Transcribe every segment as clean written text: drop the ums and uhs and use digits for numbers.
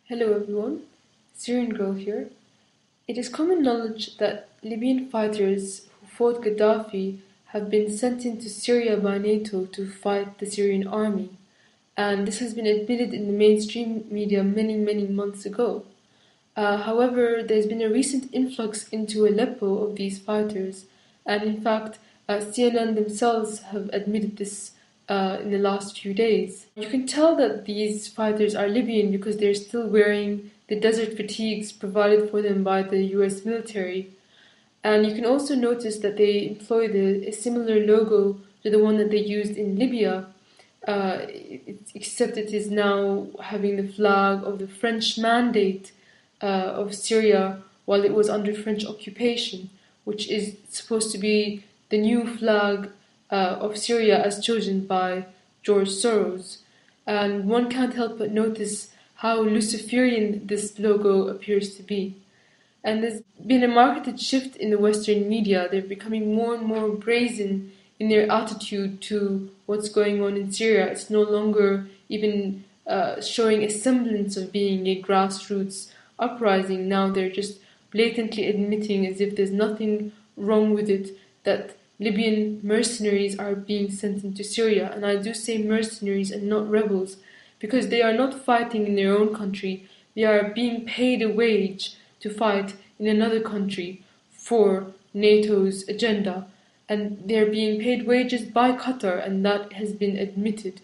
Hello everyone, Syrian girl here. It is common knowledge that Libyan fighters who fought Gaddafi have been sent into Syria by NATO to fight the Syrian army, and this has been admitted in the mainstream media many months ago. However, there's been a recent influx into Aleppo of these fighters, and in fact, CNN themselves have admitted this in the last few days. You can tell that these fighters are Libyan because they're still wearing the desert fatigues provided for them by the US military. And you can also notice that they employ a similar logo to the one that they used in Libya, except it is now having the flag of the French mandate of Syria while it was under French occupation, which is supposed to be the new flag of Syria as chosen by George Soros. And one can't help but notice how Luciferian this logo appears to be. And there's been a marketed shift in the Western media. They're becoming more and more brazen in their attitude to what's going on in Syria. It's no longer even showing a semblance of being a grassroots uprising. Now they're just blatantly admitting, as if there's nothing wrong with it, that Libyan mercenaries are being sent into Syria. And I do say mercenaries and not rebels, because they are not fighting in their own country. They are being paid a wage to fight in another country for NATO's agenda. And they're being paid wages by Qatar, and that has been admitted.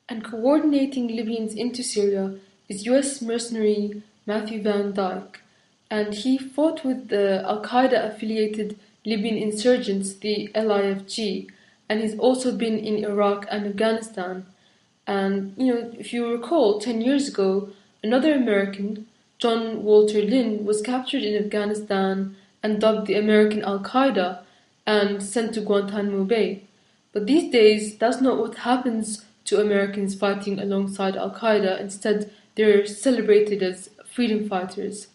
And coordinating Libyans into Syria is US mercenary Matthew Van Dyke, and he fought with the Al-Qaeda affiliated Libyan insurgents, the LIFG, and he's also been in Iraq and Afghanistan. And if you recall, 10 years ago, another American, John Walter Lynn, was captured in Afghanistan and dubbed the American Al-Qaeda and sent to Guantanamo Bay. But these days, that's not what happens to Americans fighting alongside Al-Qaeda. Instead, they're celebrated as freedom fighters.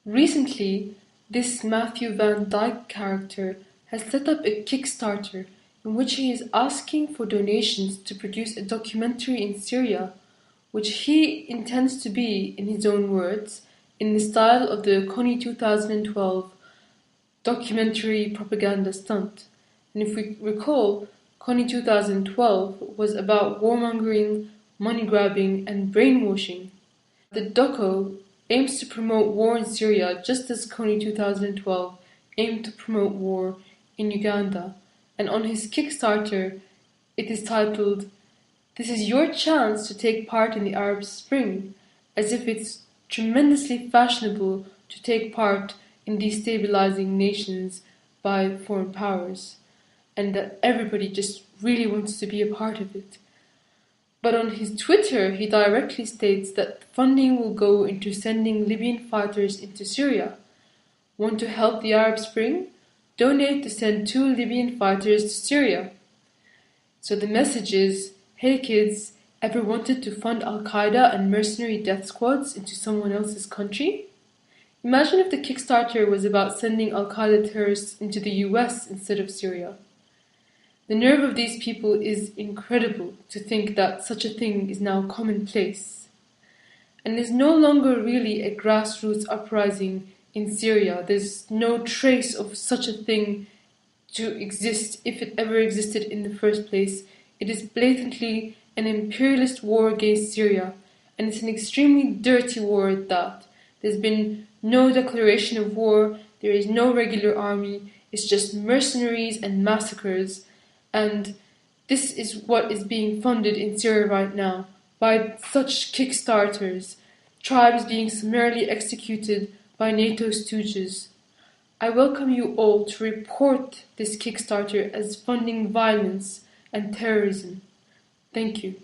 Recently, this Matthew Van Dyke character has set up a Kickstarter in which he is asking for donations to produce a documentary in Syria, which he intends to be, in his own words, in the style of the Kony2012 documentary propaganda stunt. And if we recall, Kony2012 was about warmongering, money grabbing, and brainwashing. The doco aims to promote war in Syria just as Kony2012 aimed to promote war in Uganda. And on his Kickstarter, it is titled, "This is your chance to take part in the Arab Spring," as if it's tremendously fashionable to take part in destabilizing nations by foreign powers, and that everybody just really wants to be a part of it. But on his Twitter, he directly states that funding will go into sending Libyan fighters into Syria. Want to help the Arab Spring? Donate to send 2 Libyan fighters to Syria. So the message is, hey kids, ever wanted to fund Al-Qaeda and mercenary death squads into someone else's country? Imagine if the Kickstarter was about sending Al-Qaeda terrorists into the US instead of Syria. The nerve of these people is incredible, to think that such a thing is now commonplace. And there's no longer really a grassroots uprising in Syria. There's no trace of such a thing to exist, if it ever existed in the first place. It is blatantly an imperialist war against Syria, and it's an extremely dirty war at that. There's been no declaration of war, there is no regular army, it's just mercenaries and massacres. And this is what is being funded in Syria right now, by such Kickstarters, tribes being summarily executed by NATO stooges. I welcome you all to report this Kickstarter as funding violence and terrorism. Thank you.